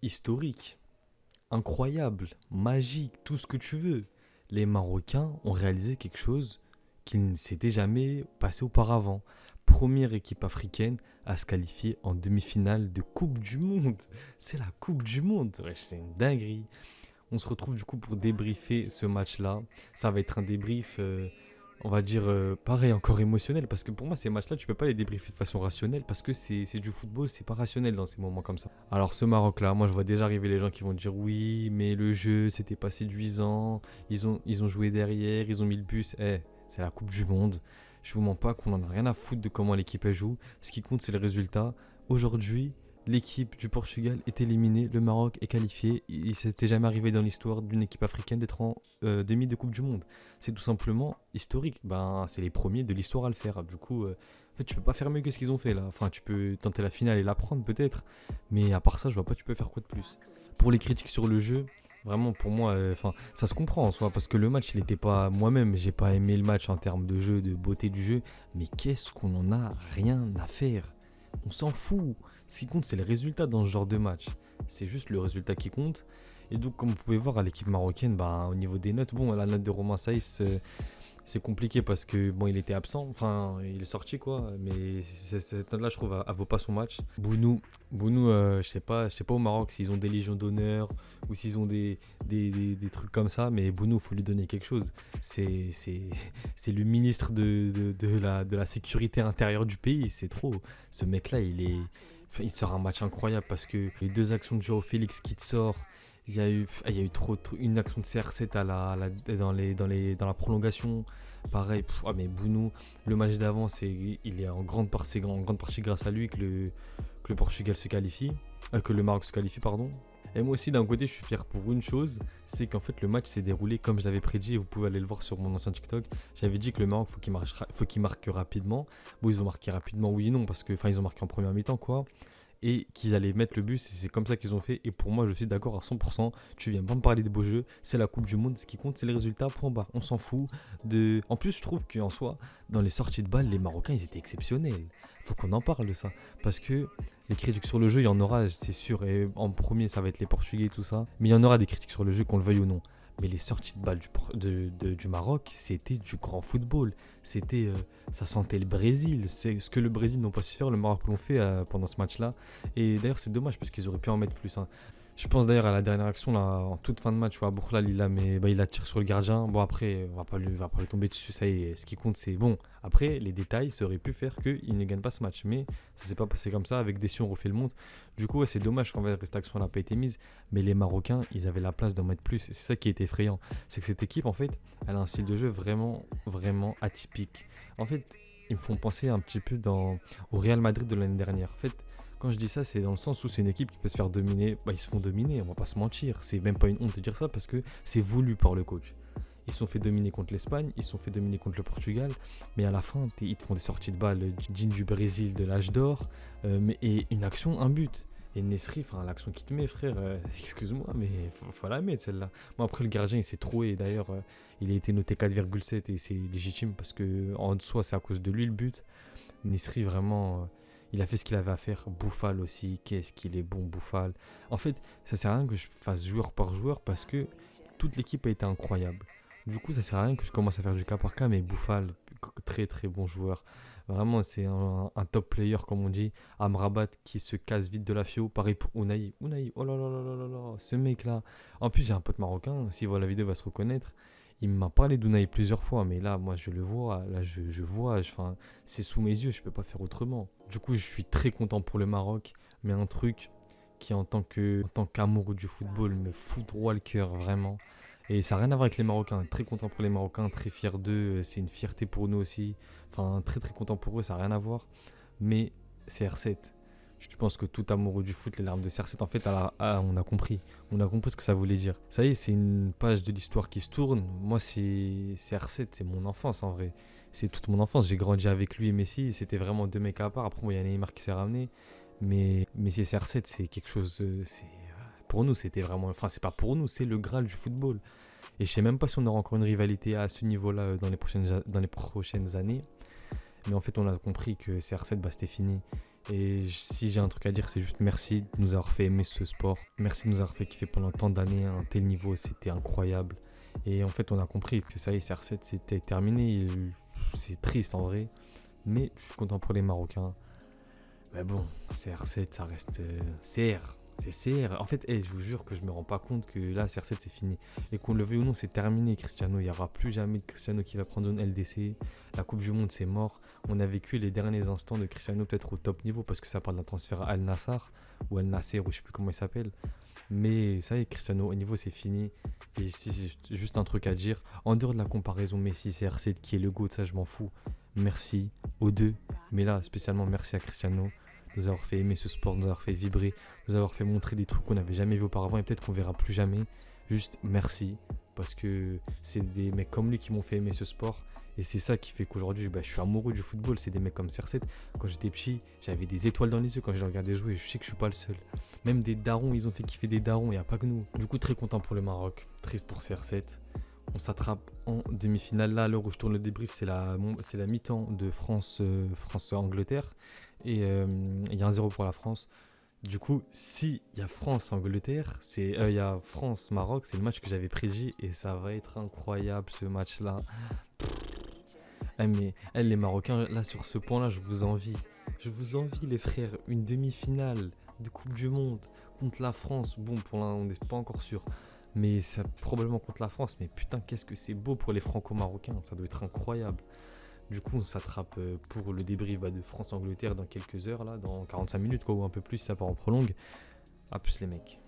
historique, incroyable, magique, tout ce que tu veux. Les Marocains ont réalisé quelque chose qui ne s'était jamais passé auparavant. Première équipe africaine à se qualifier en demi-finale de Coupe du Monde. C'est la Coupe du Monde. Wesh, c'est une dinguerie. On se retrouve du coup pour débriefer ce match-là. Ça va être un débrief, on va dire, pareil, encore émotionnel. Parce que pour moi, ces matchs-là, tu peux pas les débriefer de façon rationnelle. Parce que c'est du football, c'est pas rationnel dans ces moments comme ça. Alors, ce Maroc-là, moi, je vois déjà arriver les gens qui vont dire oui, mais le jeu, c'était pas séduisant. Ils ont joué derrière, ils ont mis le bus. C'est la Coupe du Monde. Je vous mens pas qu'on en a rien à foutre de comment l'équipe elle joue. Ce qui compte, c'est le résultat. Aujourd'hui, l'équipe du Portugal est éliminée, le Maroc est qualifié. Il ne s'était jamais arrivé dans l'histoire d'une équipe africaine d'être en demi de Coupe du Monde. C'est tout simplement historique. Ben, c'est les premiers de l'histoire à le faire. Du coup, en fait, tu peux pas faire mieux que ce qu'ils ont fait là. Enfin, tu peux tenter la finale et la prendre peut-être, mais à part ça, je vois pas tu peux faire quoi de plus. Pour les critiques sur le jeu, vraiment pour moi, enfin, ça se comprend en soi parce que le match, il n'était pas moi-même, j'ai pas aimé le match en termes de jeu, de beauté du jeu, mais qu'est-ce qu'on en a rien à faire. On s'en fout. Ce qui compte, c'est le résultat dans ce genre de match. C'est juste le résultat qui compte. Et donc, comme vous pouvez voir à l'équipe marocaine, au niveau des notes, bon, la note de Romain Saïs, c'est compliqué parce que bon, il était absent, enfin, il est sorti quoi. Mais cette note-là, je trouve, elle vaut pas son match. Bounou, je sais pas au Maroc s'ils ont des légions d'honneur ou s'ils ont des trucs comme ça. Mais Bounou, faut lui donner quelque chose. C'est, c'est, c'est le ministre de la sécurité intérieure du pays. C'est trop. Ce mec-là, il sort un match incroyable parce que les deux actions de Joao Félix qui te sort. Il y a eu trop une action de CR7 dans la prolongation. Pareil, mais Bounou, le match d'avant, il est en grande partie grâce à lui que le Portugal se qualifie, que le Maroc se qualifie, pardon. Et moi aussi, d'un côté, je suis fier pour une chose, c'est qu'en fait, le match s'est déroulé comme je l'avais prédit, et vous pouvez aller le voir sur mon ancien TikTok. J'avais dit que le Maroc, faut qu'il marque rapidement. Bon, ils ont marqué rapidement, oui et non, parce que, enfin, ils ont marqué en première mi-temps, quoi, et qu'ils allaient mettre le but. C'est comme ça qu'ils ont fait. Et pour moi, je suis d'accord à 100%. Tu viens pas me parler de beaux jeux. C'est la Coupe du Monde. Ce qui compte, c'est les résultats. Point bas. On s'en fout. En plus, je trouve qu'en soi, dans les sorties de balles, les Marocains, ils étaient exceptionnels. Faut qu'on en parle de ça. Parce que les critiques sur le jeu, il y en aura, c'est sûr. Et en premier, ça va être les Portugais et tout ça. Mais il y en aura des critiques sur le jeu, qu'on le veuille ou non. Mais les sorties de balles du Maroc, c'était du grand football. Ça sentait le Brésil. C'est ce que le Brésil n'ont pas su faire, le Maroc l'ont fait pendant ce match-là. Et d'ailleurs, c'est dommage parce qu'ils auraient pu en mettre plus, hein. Je pense d'ailleurs à la dernière action là, en toute fin de match où Aboukhlal il a tiré sur le gardien. Bon, après, on va pas lui tomber dessus. Ça y est, ce qui compte, c'est bon. Après, les détails, ça aurait pu faire qu'il ne gagne pas ce match. Mais ça s'est pas passé comme ça. Avec Deschamps, on refait le monde. Du coup, ouais, c'est dommage qu'en fait, cette action n'a pas été mise. Mais les Marocains, ils avaient la place d'en mettre plus. Et c'est ça qui est effrayant. C'est que cette équipe, en fait, elle a un style de jeu vraiment, vraiment atypique. En fait, ils me font penser un petit peu au Real Madrid de l'année dernière. En fait, quand je dis ça, c'est dans le sens où c'est une équipe qui peut se faire dominer. Ils se font dominer, on va pas se mentir. C'est même pas une honte de dire ça parce que c'est voulu par le coach. Ils se sont fait dominer contre l'Espagne, ils se sont fait dominer contre le Portugal, mais à la fin, ils te font des sorties de balles digne du Brésil, de l'âge d'or, et une action, un but. Et Nesri, enfin l'action qui te met, frère, excuse-moi, mais faut la mettre celle-là. Bon, après, le gardien, il s'est troué, d'ailleurs, il a été noté 4,7 et c'est légitime parce que en soi, c'est à cause de lui le but. Nesri, vraiment, il a fait ce qu'il avait à faire. Bouffal aussi, qu'est-ce qu'il est bon, Bouffal. En fait, ça sert à rien que je fasse joueur par joueur parce que toute l'équipe a été incroyable. Du coup, ça sert à rien que je commence à faire du cas par cas, mais Bouffal, très très bon joueur. Vraiment, c'est un top player, comme on dit. Amrabat qui se casse vite de la fio. Pareil pour Unai. Unai, oh là là là là là là, ce mec-là. En plus, j'ai un pote marocain, s'il voit la vidéo, il va se reconnaître. Il m'a parlé d'Unai plusieurs fois, mais là, moi, je le vois. Là, je vois. Enfin, c'est sous mes yeux, je peux pas faire autrement. Du coup, je suis très content pour le Maroc, mais un truc qui, en tant qu'amoureux du football, me fout droit le cœur, vraiment. Et ça n'a rien à voir avec les Marocains. Très content pour les Marocains, très fier d'eux. C'est une fierté pour nous aussi. Enfin, très très content pour eux, ça n'a rien à voir. Mais CR7, je pense que tout amoureux du foot, les larmes de CR7, en fait, on a compris. On a compris ce que ça voulait dire. Ça y est, c'est une page de l'histoire qui se tourne. Moi, c'est CR7, c'est mon enfance en vrai. C'est toute mon enfance. J'ai grandi avec lui et Messi. C'était vraiment deux mecs à part. Après, il y a Neymar qui s'est ramené. Mais c'est CR7, c'est quelque chose. Pour nous, c'était vraiment. Enfin, c'est pas pour nous, c'est le Graal du football. Et je sais même pas si on aura encore une rivalité à ce niveau-là dans les prochaines années. Mais en fait, on a compris que CR7, c'était fini. Et si j'ai un truc à dire, c'est juste merci de nous avoir fait aimer ce sport. Merci de nous avoir fait kiffer pendant tant d'années à un tel niveau, c'était incroyable. Et en fait, on a compris que ça y est, CR7, c'était terminé. C'est triste en vrai, mais je suis content pour les Marocains. Mais bon, CR7, ça reste CR. C'est CR. En fait, je vous jure que je me rends pas compte que là, CR7, c'est fini. Et qu'on le veuille ou non, c'est terminé, Cristiano. Il n'y aura plus jamais de Cristiano qui va prendre une LDC. La Coupe du Monde, c'est mort. On a vécu les derniers instants de Cristiano peut-être au top niveau parce que ça parle d'un transfert à Al Nassr ou Al Nasser ou je sais plus comment il s'appelle. Mais ça y est, Cristiano, au niveau, c'est fini. Et si c'est juste un truc à dire, en dehors de la comparaison Messi-CR7 qui est le GOAT, ça je m'en fous. Merci aux deux. Mais là, spécialement merci à Cristiano de nous avoir fait aimer ce sport, de nous avoir fait vibrer, de nous avoir fait montrer des trucs qu'on n'avait jamais vus auparavant et peut-être qu'on verra plus jamais. Juste merci. Parce que c'est des mecs comme lui qui m'ont fait aimer ce sport. Et c'est ça qui fait qu'aujourd'hui, je suis amoureux du football. C'est des mecs comme CR7. Quand j'étais petit, j'avais des étoiles dans les yeux quand je les regardais jouer. Je sais que je suis pas le seul. Même des darons, ils ont fait kiffer des darons. Il n'y a pas que nous. Du coup, très content pour le Maroc. Triste pour CR7. On s'attrape en demi-finale. Là, à l'heure où je tourne le débrief, c'est la mi-temps de France-Angleterre. Et il y a 1-0 pour la France. Du coup, si il y a France-Angleterre, il y a France-Maroc, c'est le match que j'avais prédit et ça va être incroyable ce match-là. Mais les Marocains, là sur ce point-là, je vous envie. Je vous envie les frères, une demi-finale de Coupe du Monde contre la France. Bon, pour l'instant, on n'est pas encore sûr. Mais c'est probablement contre la France. Mais putain, qu'est-ce que c'est beau pour les Franco-Marocains. Ça doit être incroyable. Du coup, on s'attrape pour le débrief de France-Angleterre dans quelques heures, là, dans 45 minutes, quoi, ou un peu plus, si ça part en prolongue. A plus les mecs.